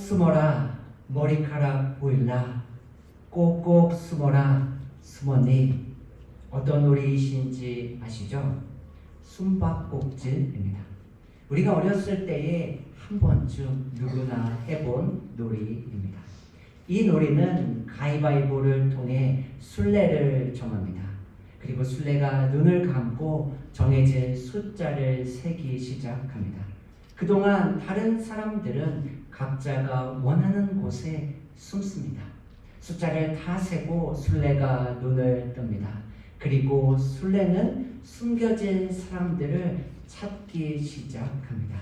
숨어라 머리카락 보일라 꼭꼭 숨어라 숨었니. 어떤 놀이이신지 아시죠? 숨바꼭질입니다. 우리가 어렸을 때에 한 번쯤 누구나 해본 놀이입니다. 이 놀이는 가위바위보를 통해 순례를 정합니다. 그리고 순례가 눈을 감고 정해진 숫자를 세기 시작합니다. 그동안 다른 사람들은 각자가 원하는 곳에 숨습니다. 숫자를 다 세고 순례가 눈을 뜹니다. 그리고 순례는 숨겨진 사람들을 찾기 시작합니다.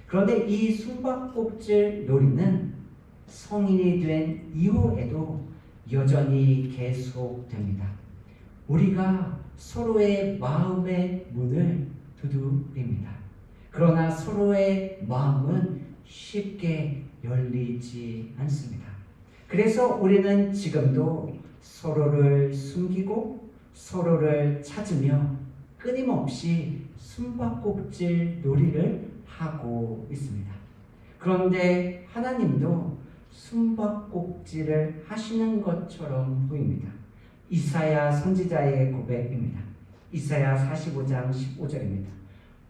그런데 이 숨바꼭질 놀이는 성인이 된 이후에도 여전히 계속됩니다. 우리가 서로의 마음의 문을 두드립니다. 그러나 서로의 마음은 쉽게 열리지 않습니다. 그래서 우리는 지금도 서로를 숨기고 서로를 찾으며 끊임없이 숨바꼭질 놀이를 하고 있습니다. 그런데 하나님도 숨바꼭질을 하시는 것처럼 보입니다. 이사야 선지자의 고백입니다. 이사야 45장 15절입니다.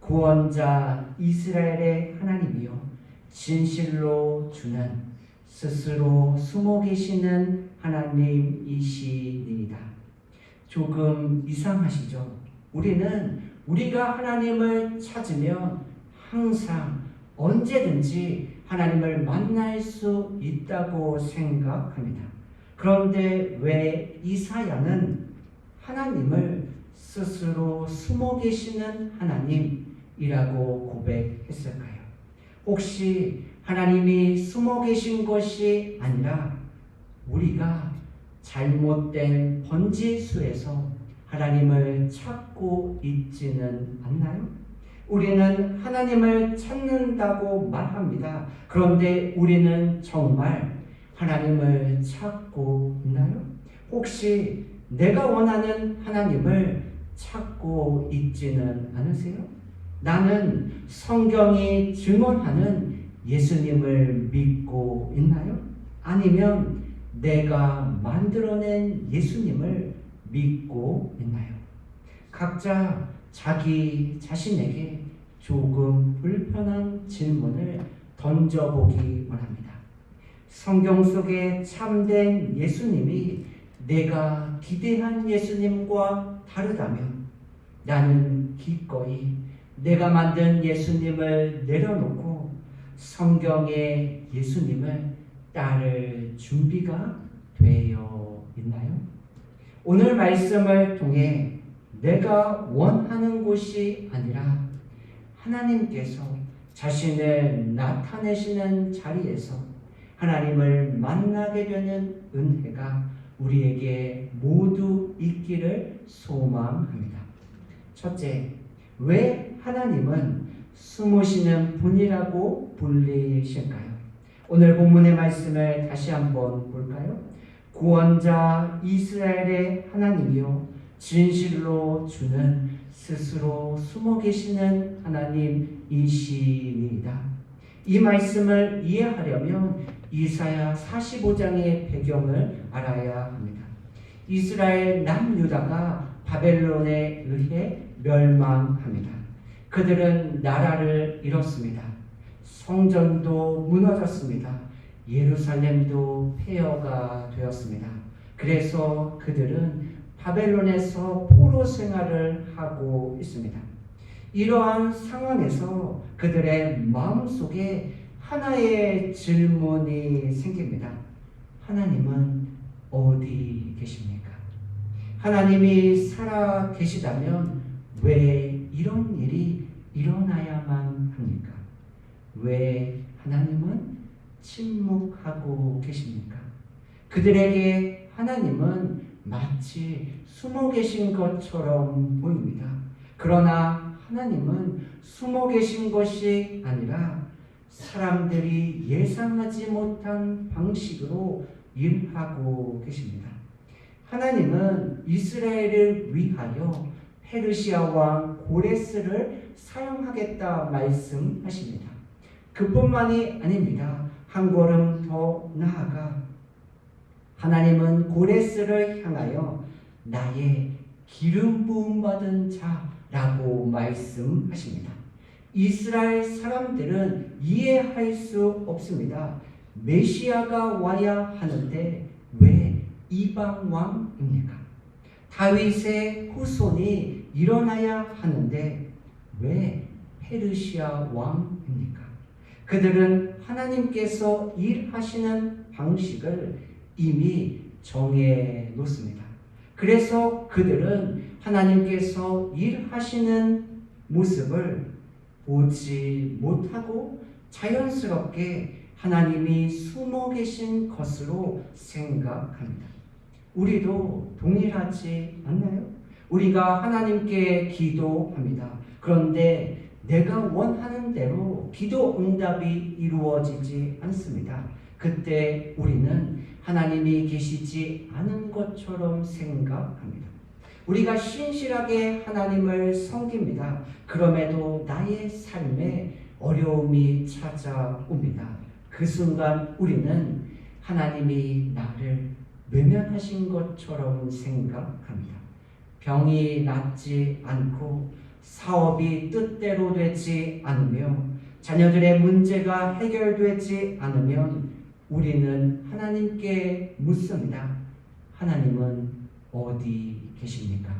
구원자 이스라엘의 하나님이여 진실로 주는 스스로 숨어 계시는 하나님이시니이다. 조금 이상하시죠? 우리가 하나님을 찾으면 항상 언제든지 하나님을 만날 수 있다고 생각합니다. 그런데 왜 이사야는 하나님을 스스로 숨어 계시는 하나님이라고 고백했을까요? 혹시 하나님이 숨어 계신 것이 아니라 우리가 잘못된 번지수에서 하나님을 찾고 있지는 않나요? 우리는 하나님을 찾는다고 말합니다. 그런데 우리는 정말 하나님을 찾고 있나요? 혹시 내가 원하는 하나님을 찾고 있지는 않으세요? 나는 성경이 증언하는 예수님을 믿고 있나요? 아니면 내가 만들어낸 예수님을 믿고 있나요? 각자 자기 자신에게 조금 불편한 질문을 던져보기 원합니다. 성경 속에 참된 예수님이 내가 기대한 예수님과 다르다면 나는 기꺼이 내가 만든 예수님을 내려놓고 성경의 예수님을 따를 준비가 되어 있나요? 오늘 말씀을 통해 내가 원하는 곳이 아니라 하나님께서 자신을 나타내시는 자리에서 하나님을 만나게 되는 은혜가 우리에게 모두 있기를 소망합니다. 첫째, 왜 하나님은 숨으시는 분이라고 불리실까요? 오늘 본문의 말씀을 다시 한번 볼까요? 구원자 이스라엘의 하나님이요 진실로 주는 스스로 숨어 계시는 하나님이시니이다. 이 말씀을 이해하려면 이사야 45장의 배경을 알아야 합니다. 이스라엘 남유다가 바벨론에 의해 멸망합니다. 그들은 나라를 잃었습니다. 성전도 무너졌습니다. 예루살렘도 폐허가 되었습니다. 그래서 그들은 바벨론에서 포로 생활을 하고 있습니다. 이러한 상황에서 그들의 마음속에 하나의 질문이 생깁니다. 하나님은 어디 계십니까? 하나님이 살아 계시다면 왜 이런 일이 일어나야만 합니까? 왜 하나님은 침묵하고 계십니까? 그들에게 하나님은 마치 숨어 계신 것처럼 보입니다. 그러나 하나님은 숨어 계신 것이 아니라 사람들이 예상하지 못한 방식으로 일하고 계십니다. 하나님은 이스라엘을 위하여 페르시아 왕 고레스를 사용하겠다 말씀하십니다. 그뿐만이 아닙니다. 한 걸음 더 나아가 하나님은 고레스를 향하여 나의 기름 부음 받은 자라고 말씀하십니다. 이스라엘 사람들은 이해할 수 없습니다. 메시아가 와야 하는데 왜 이방 왕입니까? 다윗의 후손이 일어나야 하는데 왜 페르시아 왕입니까? 그들은 하나님께서 일하시는 방식을 이미 정해 놓습니다. 그래서 그들은 하나님께서 일하시는 모습을 보지 못하고 자연스럽게 하나님이 숨어 계신 것으로 생각합니다. 우리도 동일하지 않나요? 우리가 하나님께 기도합니다. 그런데 내가 원하는 대로 기도 응답이 이루어지지 않습니다. 그때 우리는 하나님이 계시지 않은 것처럼 생각합니다. 우리가 신실하게 하나님을 섬깁니다. 그럼에도 나의 삶에 어려움이 찾아옵니다. 그 순간 우리는 하나님이 나를 외면하신 것처럼 생각합니다. 병이 낫지 않고 사업이 뜻대로 되지 않으며 자녀들의 문제가 해결되지 않으면 우리는 하나님께 묻습니다. 하나님은 어디 계십니까?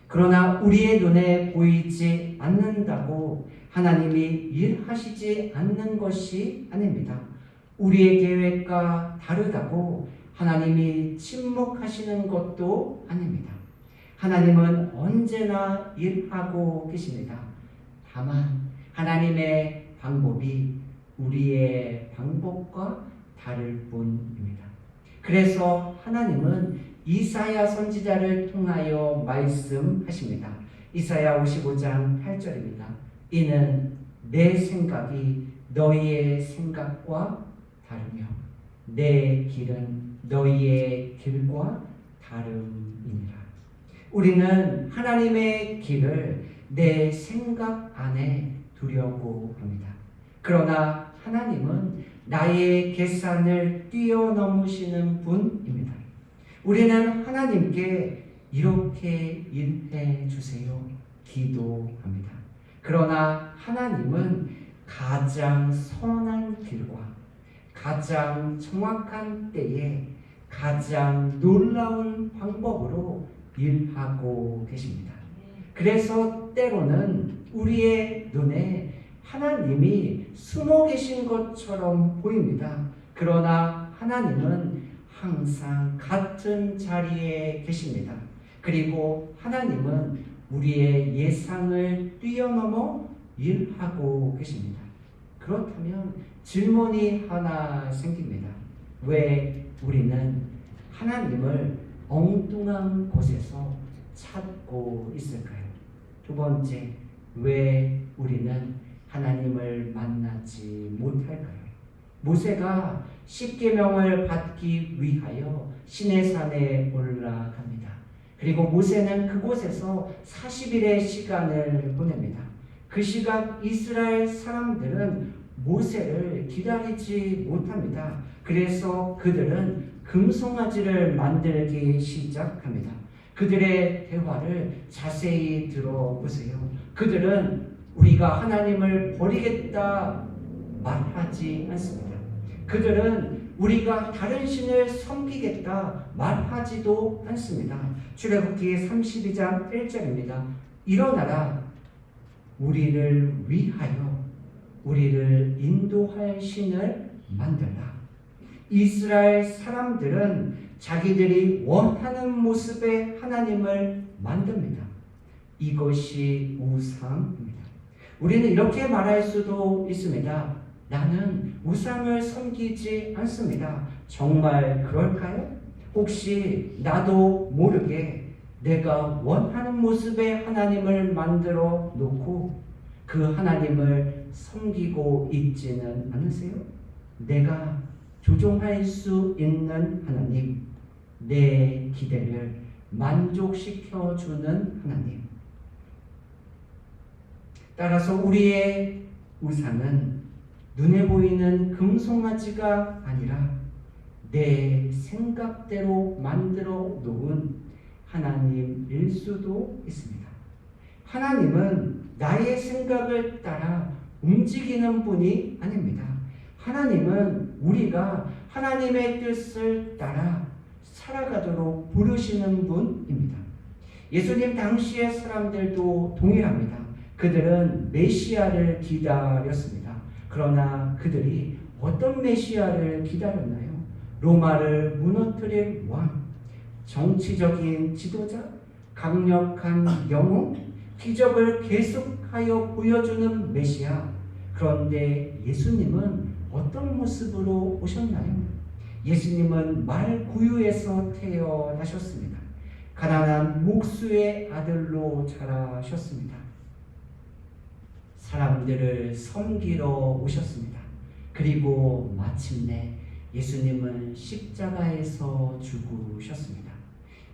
그러나 우리의 눈에 보이지 않는다고 하나님이 일하시지 않는 것이 아닙니다. 우리의 계획과 다르다고 하나님이 침묵하시는 것도 아닙니다. 하나님은 언제나 일하고 계십니다. 다만 하나님의 방법이 우리의 방법과 다를 뿐입니다. 그래서 하나님은 이사야 선지자를 통하여 말씀하십니다. 이사야 55장 8절입니다. 이는 내 생각이 너희의 생각과 다르며 내 길은 너희의 길과 다름이니라. 우리는 하나님의 길을 내 생각 안에 두려고 합니다. 그러나 하나님은 나의 계산을 뛰어넘으시는 분입니다. 우리는 하나님께 이렇게 일해 주세요 기도합니다. 그러나 하나님은 가장 선한 길과 가장 정확한 때에 가장 놀라운 방법으로 일하고 계십니다. 그래서 때로는 우리의 눈에 하나님이 숨어 계신 것처럼 보입니다. 그러나 하나님은 항상 같은 자리에 계십니다. 그리고 하나님은 우리의 예상을 뛰어넘어 일하고 계십니다. 그렇다면 질문이 하나 생깁니다. 왜 우리는 하나님을 엉뚱한 곳에서 찾고 있을까요? 두 번째, 왜 우리는 하나님을 만나지 못할까요? 모세가 십계명을 받기 위하여 시내산에 올라갑니다. 그리고 모세는 그곳에서 40일의 시간을 보냅니다. 그 시간 이스라엘 사람들은 모세를 기다리지 못합니다. 그래서 그들은 금송아지를 만들기 시작합니다. 그들의 대화를 자세히 들어보세요. 그들은 우리가 하나님을 버리겠다 말하지 않습니다. 그들은 우리가 다른 신을 섬기겠다 말하지도 않습니다. 출애굽기 32장 1절입니다. 일어나라, 우리를 위하여 우리를 인도할 신을 만들라. 이스라엘 사람들은 자기들이 원하는 모습의 하나님을 만듭니다. 이것이 우상입니다. 우리는 이렇게 말할 수도 있습니다. 나는 우상을 섬기지 않습니다. 정말 그럴까요? 혹시 나도 모르게 내가 원하는 모습의 하나님을 만들어 놓고 그 하나님을 섬기고 있지는 않으세요? 내가 조종할 수 있는 하나님, 내 기대를 만족시켜 주는 하나님. 따라서 우리의 우상은 눈에 보이는 금송아지가 아니라 내 생각대로 만들어 놓은 하나님일 수도 있습니다. 하나님은 나의 생각을 따라 움직이는 분이 아닙니다. 하나님은 우리가 하나님의 뜻을 따라 살아가도록 부르시는 분입니다. 예수님 당시의 사람들도 동일합니다. 그들은 메시아를 기다렸습니다. 그러나 그들이 어떤 메시아를 기다렸나요? 로마를 무너뜨릴 왕, 정치적인 지도자, 강력한 영웅, 기적을 계속하여 보여주는 메시아. 그런데 예수님은 어떤 모습으로 오셨나요? 예수님은 말구유에서 태어나셨습니다. 가난한 목수의 아들로 자라셨습니다. 사람들을 섬기러 오셨습니다. 그리고 마침내 예수님은 십자가에서 죽으셨습니다.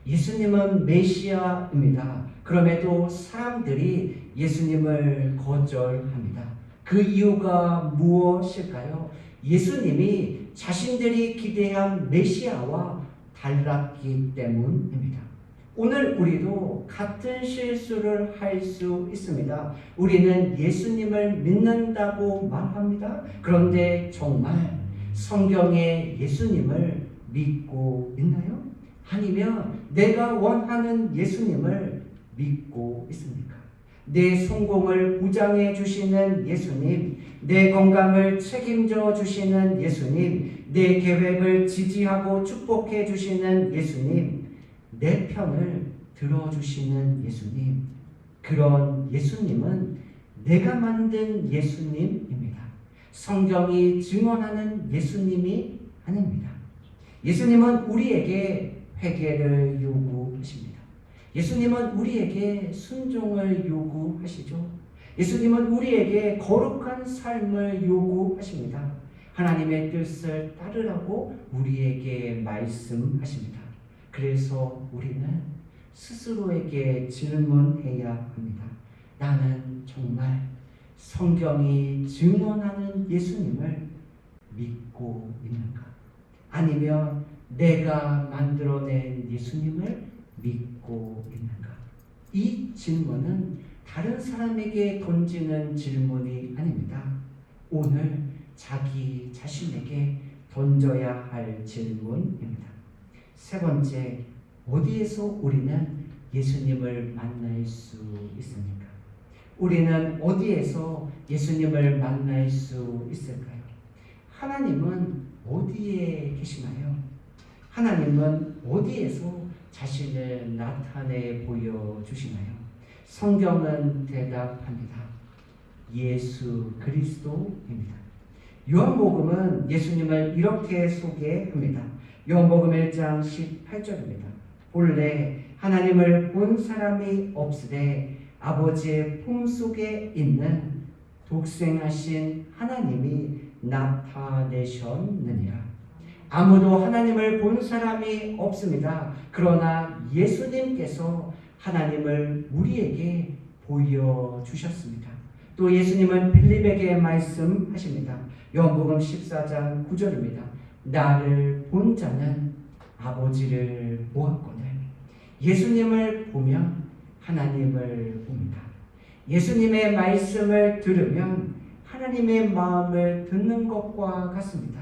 예수님은 메시아입니다. 그럼에도 사람들이 예수님을 거절합니다. 그 이유가 무엇일까요? 예수님이 자신들이 기대한 메시아와 달랐기 때문입니다. 오늘 우리도 같은 실수를 할 수 있습니다. 우리는 예수님을 믿는다고 말합니다. 그런데 정말 성경의 예수님을 믿고 있나요? 아니면 내가 원하는 예수님을 믿고 있습니까? 내 성공을 보장해 주시는 예수님, 내 건강을 책임져 주시는 예수님, 내 계획을 지지하고 축복해 주시는 예수님, 내 편을 들어주시는 예수님, 그런 예수님은 내가 만든 예수님입니다. 성경이 증언하는 예수님이 아닙니다. 예수님은 우리에게 회개를 요구하십니다. 예수님은 우리에게 순종을 요구하시죠. 예수님은 우리에게 거룩한 삶을 요구하십니다. 하나님의 뜻을 따르라고 우리에게 말씀하십니다. 그래서 우리는 스스로에게 질문해야 합니다. 나는 정말 성경이 증언하는 예수님을 믿고 있는가? 아니면 내가 만들어낸 예수님을 믿고 있는가? 이 질문은 다른 사람에게 던지는 질문이 아닙니다. 오늘 자기 자신에게 던져야 할 질문입니다. 세 번째, 어디에서 우리는 예수님을 만날 수 있습니까? 우리는 어디에서 예수님을 만날 수 있을까요? 하나님은 어디에 계시나요? 하나님은 어디에서 자신을 나타내 보여주시나요? 성경은 대답합니다. 예수 그리스도입니다. 요한복음은 예수님을 이렇게 소개합니다. 요한복음 1장 18절입니다. 본래 하나님을 본 사람이 없으되 아버지의 품속에 있는 독생하신 하나님이 나타내셨느니라. 아무도 하나님을 본 사람이 없습니다. 그러나 예수님께서 하나님을 우리에게 보여주셨습니다. 또 예수님은 빌립에게 말씀하십니다. 요한복음 14장 9절입니다. 나를 본 자는 아버지를 보았거늘. 예수님을 보면 하나님을 봅니다. 예수님의 말씀을 들으면 하나님의 마음을 듣는 것과 같습니다.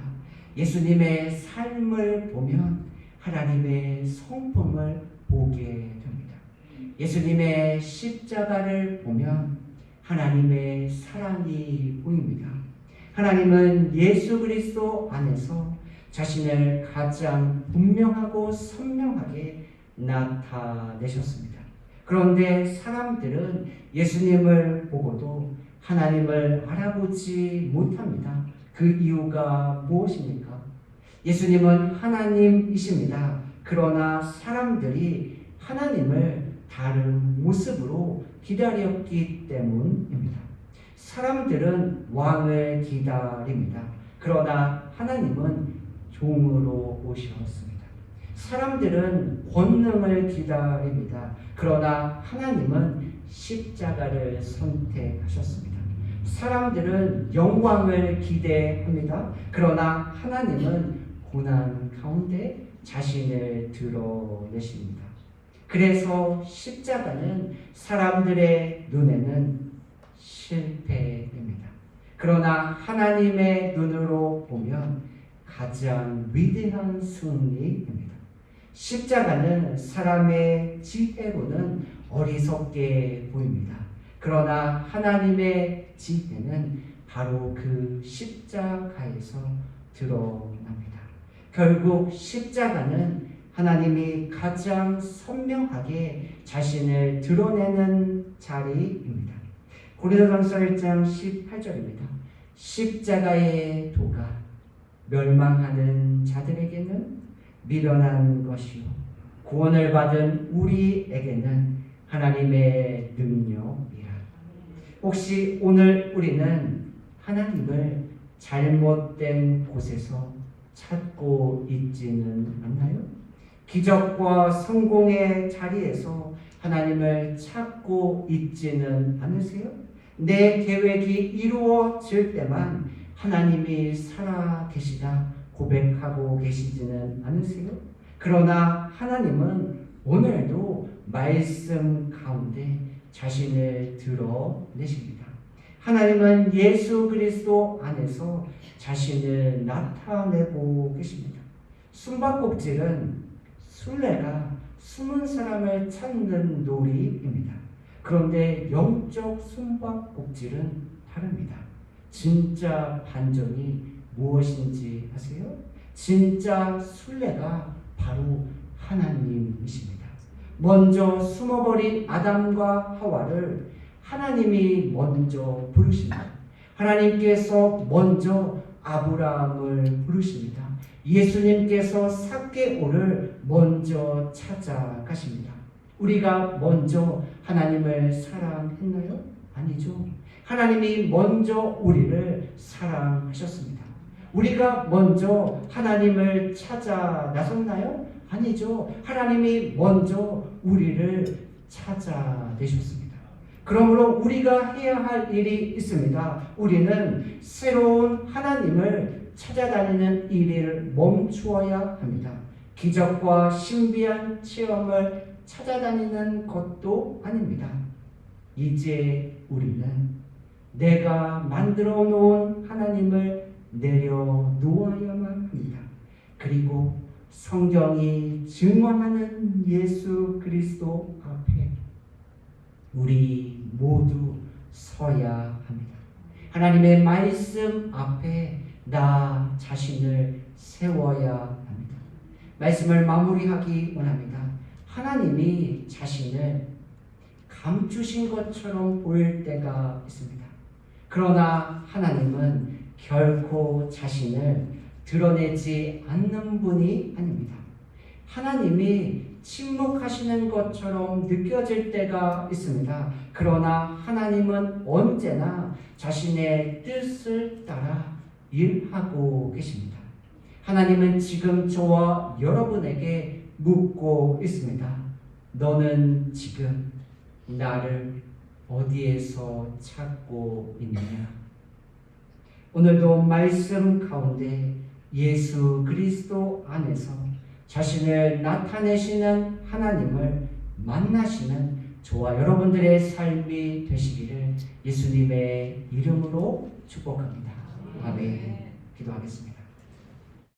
예수님의 삶을 보면 하나님의 성품을 보게 됩니다. 예수님의 십자가를 보면 하나님의 사랑이 보입니다. 하나님은 예수 그리스도 안에서 자신을 가장 분명하고 선명하게 나타내셨습니다. 그런데 사람들은 예수님을 보고도 하나님을 알아보지 못합니다. 그 이유가 무엇입니까? 예수님은 하나님이십니다. 그러나 사람들이 하나님을 다른 모습으로 기다렸기 때문입니다. 사람들은 왕을 기다립니다. 그러나 하나님은 종으로 오셨습니다. 사람들은 권능을 기다립니다. 그러나 하나님은 십자가를 선택하셨습니다. 사람들은 영광을 기대합니다. 그러나 하나님은 고난 가운데 자신을 드러내십니다. 그래서 십자가는 사람들의 눈에는 실패입니다. 그러나 하나님의 눈으로 보면 가장 위대한 승리입니다. 십자가는 사람의 지혜로는 어리석게 보입니다. 그러나 하나님의 지혜는 바로 그 십자가에서 드러납니다. 결국 십자가는 하나님이 가장 선명하게 자신을 드러내는 자리입니다. 고린도전서 1장 18절입니다. 십자가의 도가 멸망하는 자들에게는 미련한 것이요 구원을 받은 우리에게는 하나님의 능력이라. 혹시 오늘 우리는 하나님을 잘못된 곳에서 찾고 있지는 않나요? 기적과 성공의 자리에서 하나님을 찾고 있지는 않으세요? 내 계획이 이루어질 때만 하나님이 살아계시다 고백하고 계시지는 않으세요? 그러나 하나님은 오늘도 말씀 가운데 자신을 드러내십니다. 하나님은 예수 그리스도 안에서 자신을 나타내고 계십니다. 숨바꼭질은 순례가 숨은 사람을 찾는 놀이입니다. 그런데 영적 숨바꼭질은 다릅니다. 진짜 반전이 무엇인지 아세요? 진짜 순례가 바로 하나님이십니다. 먼저 숨어버린 아담과 하와를 하나님이 먼저 부르십니다. 하나님께서 먼저 아브라함을 부르십니다. 예수님께서 삭개오를 먼저 찾아가십니다. 우리가 먼저 하나님을 사랑했나요? 아니죠. 하나님이 먼저 우리를 사랑하셨습니다. 우리가 먼저 하나님을 찾아 나섰나요? 아니죠. 하나님이 먼저 우리를 찾아내셨습니다. 그러므로 우리가 해야 할 일이 있습니다. 우리는 새로운 하나님을 찾아다니는 일을 멈추어야 합니다. 기적과 신비한 체험을 찾아다니는 것도 아닙니다. 이제 우리는 내가 만들어 놓은 하나님을 내려놓아야만 합니다. 그리고 성경이 증언하는 예수 그리스도 앞에 우리 모두 서야 합니다. 하나님의 말씀 앞에 나 자신을 세워야 합니다. 말씀을 마무리하기 원합니다. 하나님이 자신을 감추신 것처럼 보일 때가 있습니다. 그러나 하나님은 결코 자신을 드러내지 않는 분이 아닙니다. 하나님이 침묵하시는 것처럼 느껴질 때가 있습니다. 그러나 하나님은 언제나 자신의 뜻을 따라 일하고 계십니다. 하나님은 지금 저와 여러분에게 묻고 있습니다. 너는 지금 나를 어디에서 찾고 있느냐? 오늘도 말씀 가운데 예수 그리스도 안에서 자신을 나타내시는 하나님을 만나시는 저와 여러분들의 삶이 되시기를 예수님의 이름으로 축복합니다. 아멘. 기도하겠습니다.